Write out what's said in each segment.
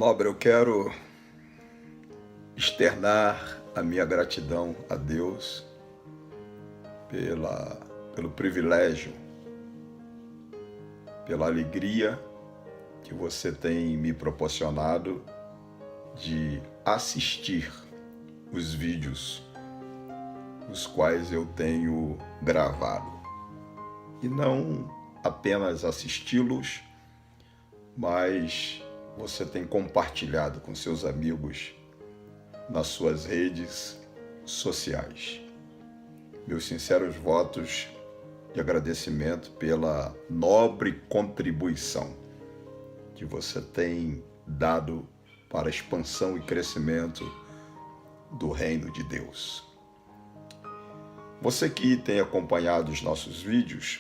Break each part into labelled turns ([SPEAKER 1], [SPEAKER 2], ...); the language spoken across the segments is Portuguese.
[SPEAKER 1] Nobre, eu quero externar a minha gratidão a Deus pelo privilégio, pela alegria que você tem me proporcionado de assistir os vídeos os quais eu tenho gravado. E não apenas assisti-los, mas você tem compartilhado com seus amigos nas suas redes sociais. Meus sinceros votos de agradecimento pela nobre contribuição que você tem dado para a expansão e crescimento do reino de Deus. Você que tem acompanhado os nossos vídeos,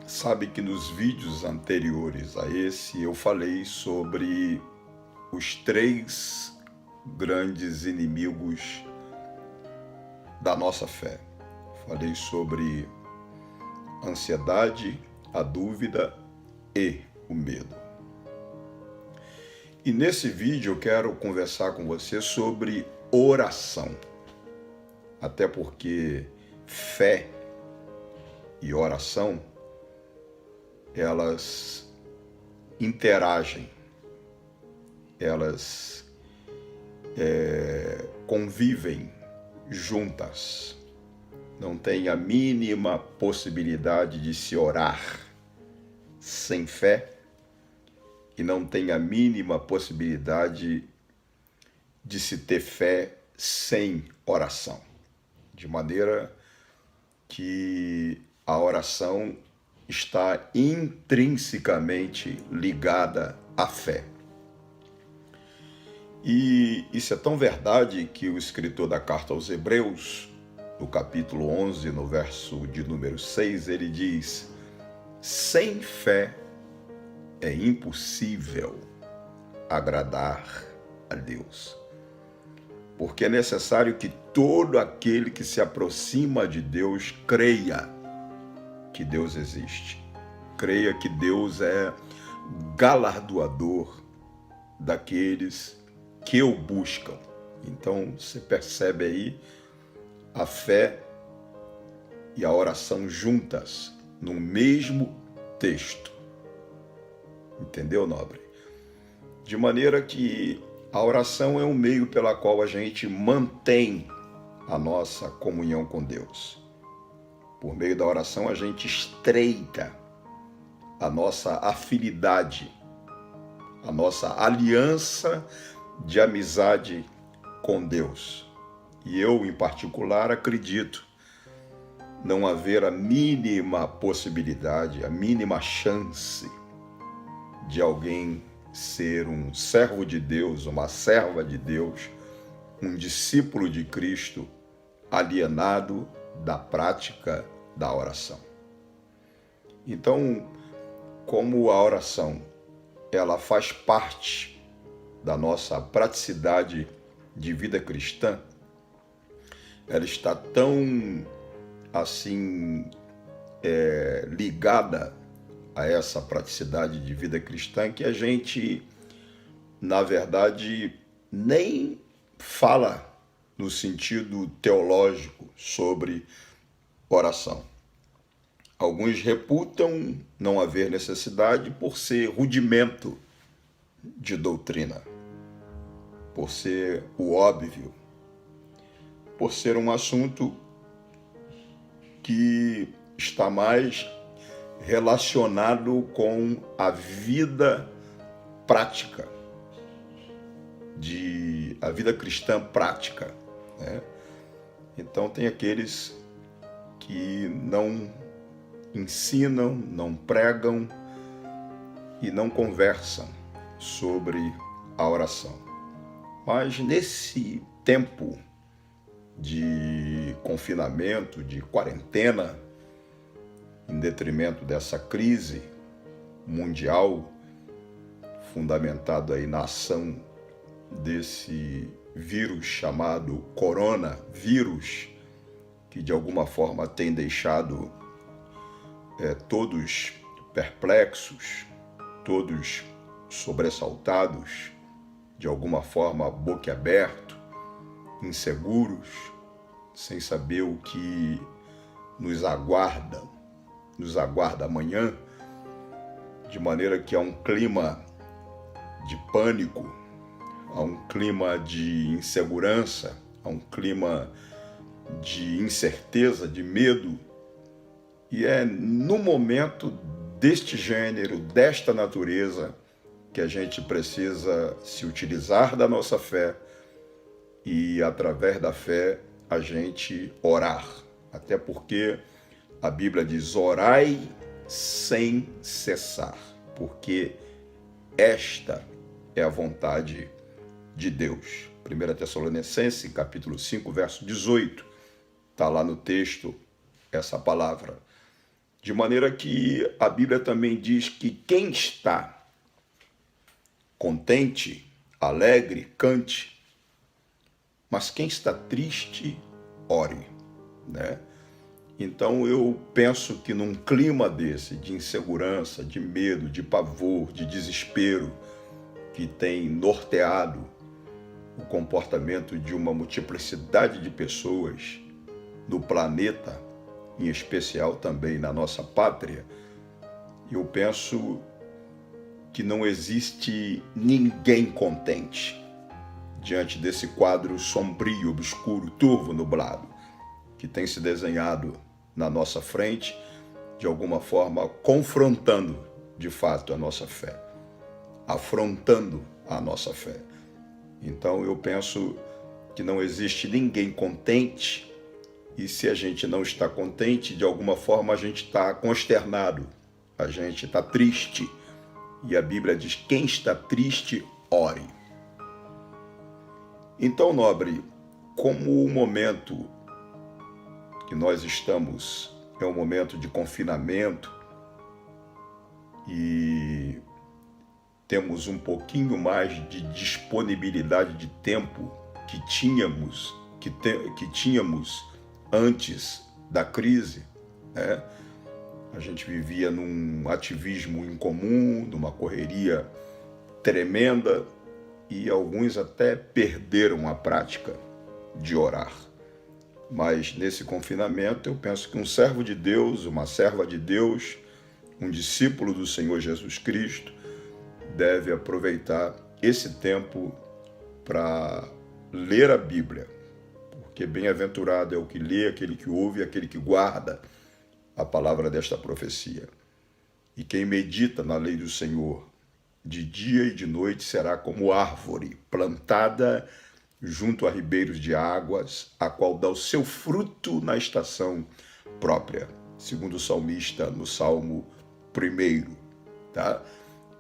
[SPEAKER 1] sabe que nos vídeos anteriores a esse eu falei sobre os 3 grandes inimigos da nossa fé. Falei sobre a ansiedade, a dúvida e o medo. E nesse vídeo eu quero conversar com você sobre oração. Até porque fé e oração, elas interagem, elas convivem juntas. Não tem a mínima possibilidade de se orar sem fé e não tem a mínima possibilidade de se ter fé sem oração. De maneira que a oração está intrinsecamente ligada à fé. E isso é tão verdade que o escritor da carta aos Hebreus, no capítulo 11, no verso de número 6, ele diz: sem fé é impossível agradar a Deus. Porque é necessário que todo aquele que se aproxima de Deus creia que Deus existe. Creia que Deus é galardoador daqueles que o buscam. Então, você percebe aí a fé e a oração juntas no mesmo texto. Entendeu, nobre? De maneira que a oração é um meio pela qual a gente mantém a nossa comunhão com Deus. Por meio da oração, a gente estreita a nossa afinidade, a nossa aliança de amizade com Deus. E eu, em particular, acredito não haver a mínima possibilidade, a mínima chance de alguém ser um servo de Deus, uma serva de Deus, um discípulo de Cristo, alienado da prática da oração. Então, como a oração, ela faz parte da nossa praticidade de vida cristã, ela está tão assim ligada a essa praticidade de vida cristã que a gente, na verdade, nem fala no sentido teológico sobre oração. Alguns reputam não haver necessidade por ser rudimento de doutrina, por ser o óbvio, por ser um assunto que está mais relacionado com a vida prática, a vida cristã prática, né? Então tem aqueles que não ensinam, não pregam e não conversam sobre a oração. Mas nesse tempo de confinamento, de quarentena, em detrimento dessa crise mundial, fundamentado aí na ação desse vírus chamado coronavírus, que de alguma forma tem deixado todos perplexos, todos sobressaltados, de alguma forma boquiabertos, inseguros, sem saber o que nos aguarda amanhã, de maneira que há um clima de pânico, há um clima de insegurança, há um clima de incerteza, de medo, e é no momento deste gênero, desta natureza, que a gente precisa se utilizar da nossa fé e, através da fé, a gente orar. Até porque a Bíblia diz: orai sem cessar, porque esta é a vontade de Deus. 1 Tessalonicenses, capítulo 5, verso 18, está lá no texto essa palavra. De maneira que a Bíblia também diz que quem está contente, alegre, cante, mas quem está triste, ore, né? Então eu penso que num clima desse, de insegurança, de medo, de pavor, de desespero, que tem norteado o comportamento de uma multiplicidade de pessoas no planeta, em especial também na nossa pátria, eu penso que não existe ninguém contente diante desse quadro sombrio, obscuro, turvo, nublado, que tem se desenhado na nossa frente, de alguma forma confrontando de fato a nossa fé, afrontando a nossa fé. Então eu penso que não existe ninguém contente, e se a gente não está contente, de alguma forma a gente está consternado, a gente está triste. E a Bíblia diz: quem está triste, ore. Então, nobre, como o momento que nós estamos é um momento de confinamento e temos um pouquinho mais de disponibilidade de tempo que tínhamos antes da crise, né? A gente vivia num ativismo incomum, numa correria tremenda, e alguns até perderam a prática de orar. Mas nesse confinamento eu penso que um servo de Deus, uma serva de Deus, um discípulo do Senhor Jesus Cristo, deve aproveitar esse tempo para ler a Bíblia, porque bem-aventurado é o que lê, aquele que ouve e aquele que guarda a palavra desta profecia. E quem medita na lei do Senhor de dia e de noite será como árvore plantada junto a ribeiros de águas, a qual dá o seu fruto na estação própria, segundo o salmista no Salmo 1, tá?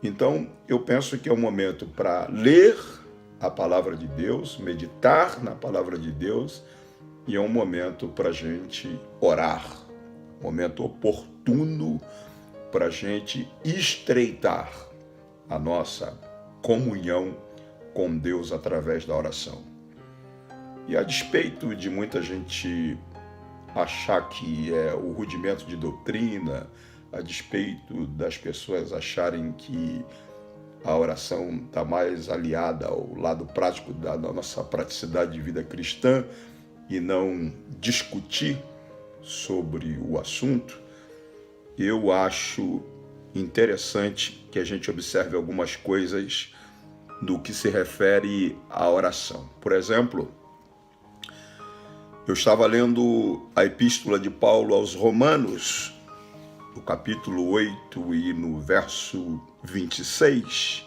[SPEAKER 1] Então, eu penso que é um momento para ler a palavra de Deus, meditar na palavra de Deus, e é um momento para a gente orar, um momento oportuno para a gente estreitar a nossa comunhão com Deus através da oração. E a despeito de muita gente achar que é o rudimento de doutrina, a despeito das pessoas acharem que a oração está mais aliada ao lado prático da nossa praticidade de vida cristã e não discutir sobre o assunto, eu acho interessante que a gente observe algumas coisas do que se refere à oração. Por exemplo, eu estava lendo a epístola de Paulo aos Romanos, no capítulo 8 e no verso 26,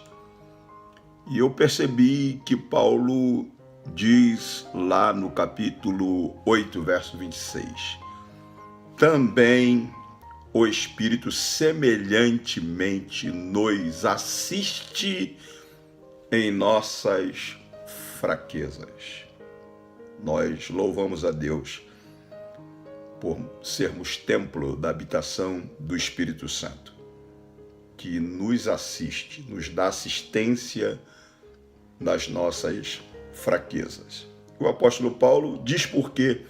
[SPEAKER 1] e eu percebi que Paulo diz lá no capítulo 8, verso 26, também o Espírito semelhantemente nos assiste em nossas fraquezas. Nós louvamos a Deus por sermos templo da habitação do Espírito Santo, que nos assiste, nos dá assistência nas nossas fraquezas. O apóstolo Paulo diz por quê.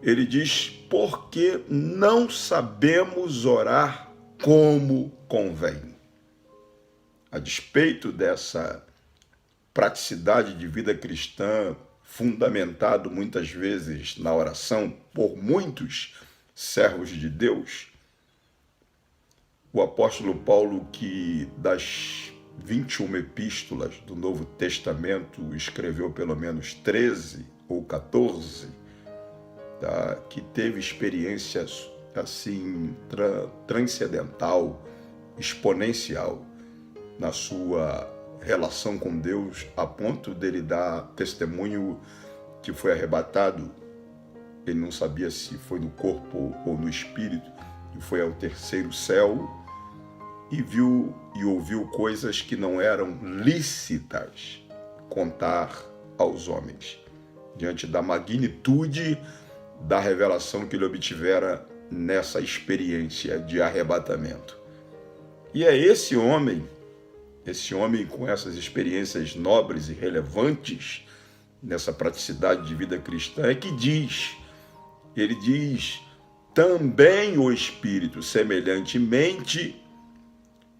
[SPEAKER 1] Ele diz: porque não sabemos orar como convém. A despeito dessa praticidade de vida cristã, fundamentado muitas vezes na oração por muitos servos de Deus, o apóstolo Paulo, que das 21 epístolas do Novo Testamento escreveu pelo menos 13 ou 14, tá? Que teve experiências assim transcendental, exponencial na sua relação com Deus, a ponto dele dar testemunho que foi arrebatado. Ele não sabia se foi no corpo ou no espírito, e foi ao terceiro céu e viu e ouviu coisas que não eram lícitas contar aos homens, diante da magnitude da revelação que ele obtivera nessa experiência de arrebatamento. E é esse homem com essas experiências nobres e relevantes nessa praticidade de vida cristã, é que ele diz, também o Espírito semelhantemente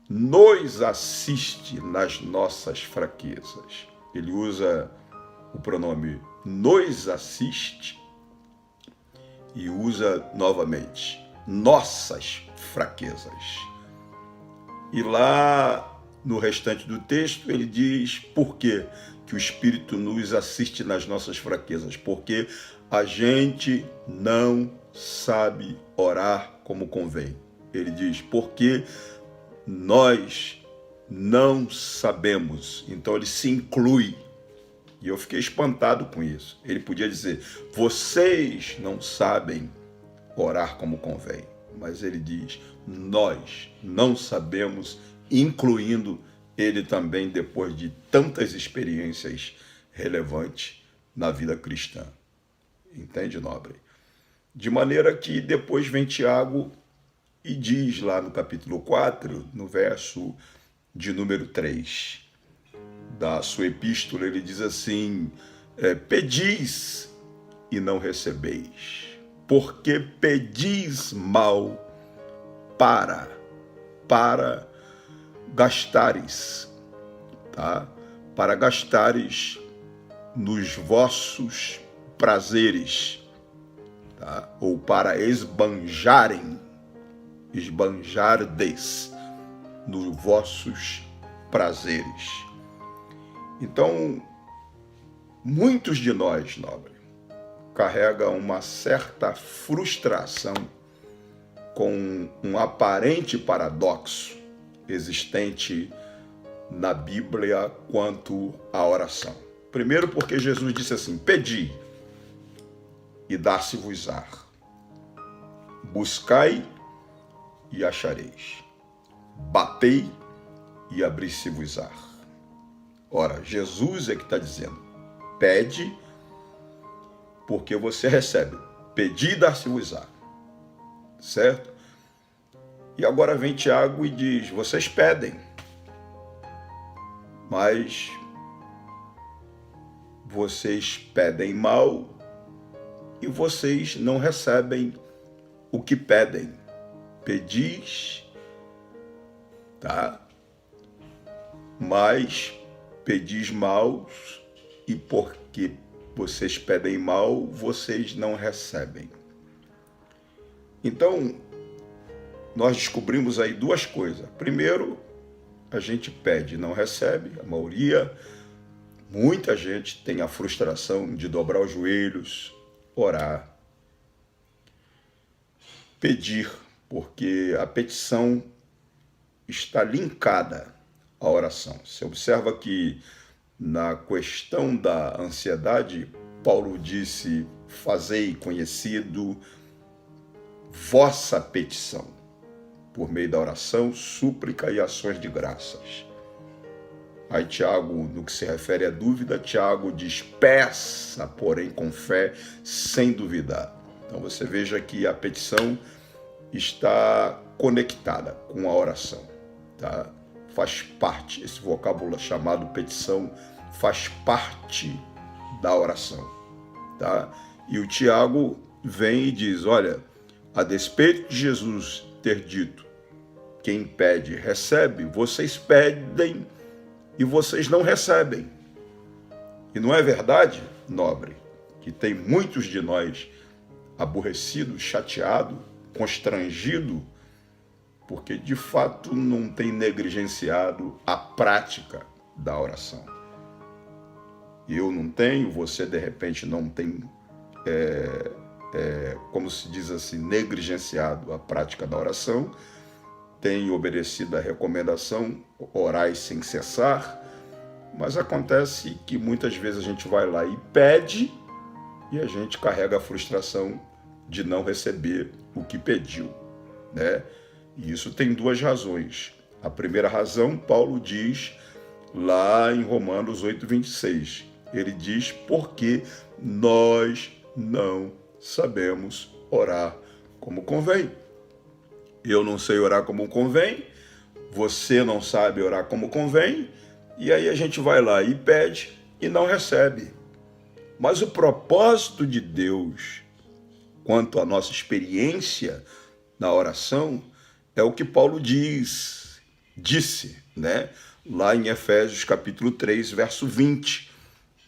[SPEAKER 1] nos assiste nas nossas fraquezas. Ele usa o pronome nos assiste e usa novamente nossas fraquezas. E lá no restante do texto ele diz por quê que o Espírito nos assiste nas nossas fraquezas. Porque a gente não sabe orar como convém. Ele diz porque nós não sabemos. Então ele se inclui. E eu fiquei espantado com isso. Ele podia dizer, vocês não sabem orar como convém. Mas ele diz, nós não sabemos, incluindo ele também depois de tantas experiências relevantes na vida cristã. Entende, nobre? De maneira que depois vem Tiago e diz lá no capítulo 4, no verso de número 3 da sua epístola, ele diz assim, pedis e não recebeis, porque pedis mal para gastares, tá? Para gastares nos vossos prazeres, tá? Ou para esbanjardes nos vossos prazeres. Então, muitos de nós, nobre, carregam uma certa frustração com um aparente paradoxo existente na Bíblia quanto à oração. Primeiro porque Jesus disse assim, pedi e dar-se-vos-á, buscai e achareis, batei e abrir-se-vos-á. Ora, Jesus é que está dizendo, pede porque você recebe, pedi e dar-se-vos-á, certo? E agora vem Tiago e diz, vocês pedem, mas vocês pedem mal e vocês não recebem o que pedem. Pedis, tá? Mas pedis mal e porque vocês pedem mal, vocês não recebem. Então, nós descobrimos aí duas coisas. Primeiro, a gente pede e não recebe, a maioria, muita gente tem a frustração de dobrar os joelhos, orar, pedir, porque a petição está linkada à oração. Você observa que na questão da ansiedade, Paulo disse, fazei conhecido vossa petição, por meio da oração, súplica e ações de graças. Aí Tiago, no que se refere à dúvida, Tiago diz, peça, porém com fé, sem duvidar. Então você veja que a petição está conectada com a oração, tá? Faz parte, esse vocábulo chamado petição faz parte da oração, tá? E o Tiago vem e diz, olha, a despeito de Jesus ter dito quem pede recebe, vocês pedem e vocês não recebem. E não é verdade, nobre, que tem muitos de nós aborrecido, chateado, constrangido, porque de fato não tem negligenciado a prática da oração. Eu não tenho, você de repente não tem, como se diz assim, negligenciado a prática da oração, tem obedecido a recomendação, orai sem cessar, mas acontece que muitas vezes a gente vai lá e pede e a gente carrega a frustração de não receber o que pediu, né? E isso tem duas razões. A primeira razão, Paulo diz lá em Romanos 8:26. Ele diz porque nós não sabemos orar como convém. Eu não sei orar como convém, você não sabe orar como convém, e aí a gente vai lá e pede e não recebe. Mas o propósito de Deus, quanto à nossa experiência na oração, é o que Paulo disse, né? Lá em Efésios capítulo 3, verso 20,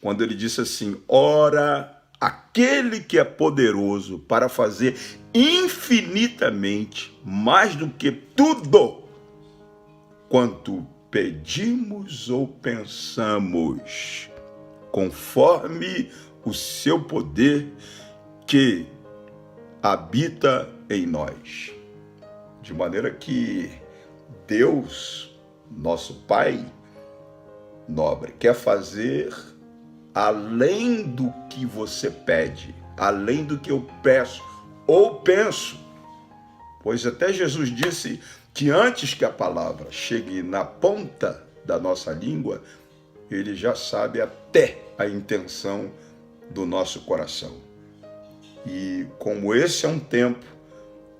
[SPEAKER 1] quando ele disse assim: ora, aquele que é poderoso para fazer infinitamente mais do que tudo quanto pedimos ou pensamos, conforme o seu poder que habita em nós. De maneira que Deus, nosso Pai nobre, quer fazer além do que você pede, além do que eu peço ou penso. Pois até Jesus disse que antes que a palavra chegue na ponta da nossa língua, ele já sabe até a intenção do nosso coração. E como esse é um tempo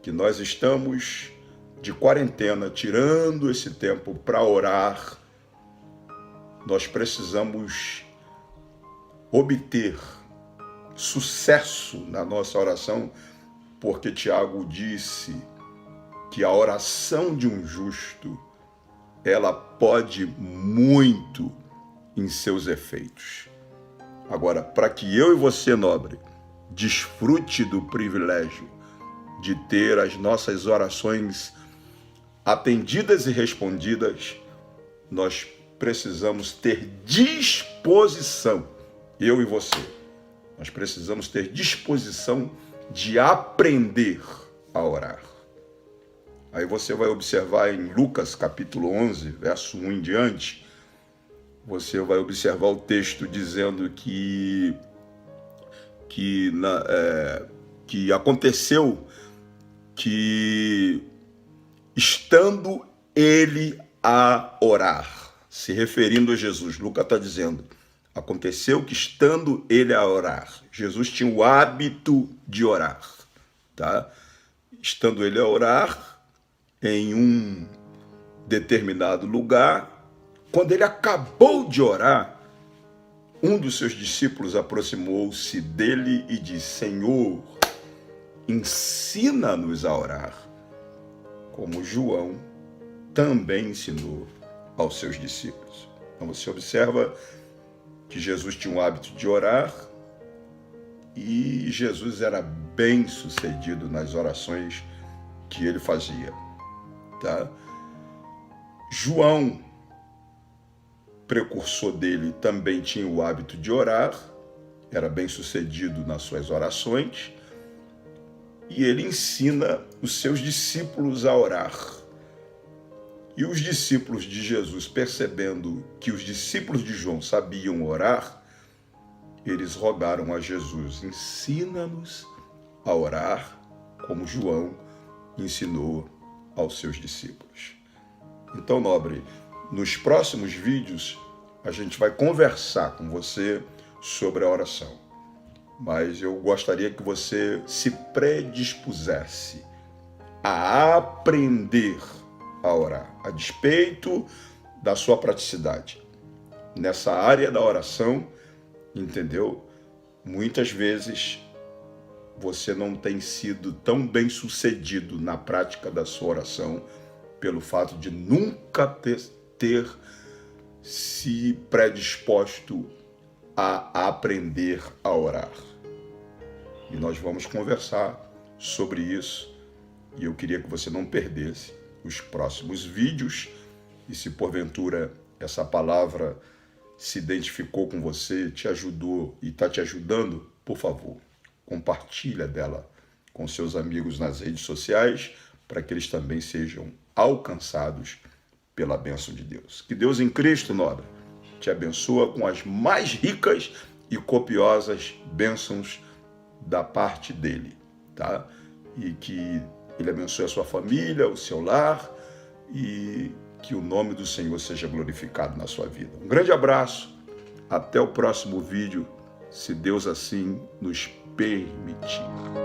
[SPEAKER 1] que nós estamos de quarentena, tirando esse tempo para orar, nós precisamos obter sucesso na nossa oração, porque Tiago disse que a oração de um justo, ela pode muito em seus efeitos. Agora, para que eu e você, nobre, desfrute do privilégio de ter as nossas orações atendidas e respondidas, nós precisamos ter disposição, eu e você, nós precisamos ter disposição de aprender a orar. Aí você vai observar em Lucas capítulo 11, verso 1 em diante, você vai observar o texto dizendo que aconteceu que, estando ele a orar, se referindo a Jesus, Lucas está dizendo, aconteceu que estando ele a orar, Jesus tinha o hábito de orar, tá? Estando ele a orar em um determinado lugar, quando ele acabou de orar, um dos seus discípulos aproximou-se dele e disse: Senhor, ensina-nos a orar, como João também ensinou aos seus discípulos. Então você observa que Jesus tinha o hábito de orar e Jesus era bem sucedido nas orações que ele fazia, tá? João, precursor dele, também tinha o hábito de orar, era bem sucedido nas suas orações, e ele ensina os seus discípulos a orar. E os discípulos de Jesus, percebendo que os discípulos de João sabiam orar, eles rogaram a Jesus: ensina-nos a orar como João ensinou aos seus discípulos. Então, nobre, nos próximos vídeos a gente vai conversar com você sobre a oração. Mas eu gostaria que você se predispusesse a aprender a orar, a despeito da sua praticidade. Nessa área da oração, entendeu? Muitas vezes você não tem sido tão bem sucedido na prática da sua oração pelo fato de nunca ter se predisposto a aprender a orar. E nós vamos conversar sobre isso, e eu queria que você não perdesse os próximos vídeos, e se porventura essa palavra se identificou com você, te ajudou e está te ajudando, por favor, compartilha dela com seus amigos nas redes sociais, para que eles também sejam alcançados pela bênção de Deus. Que Deus em Cristo, nobre, te abençoa com as mais ricas e copiosas bênçãos da parte dele, tá? E que ele abençoe a sua família, o seu lar, e que o nome do Senhor seja glorificado na sua vida. Um grande abraço, até o próximo vídeo, se Deus assim nos permitir.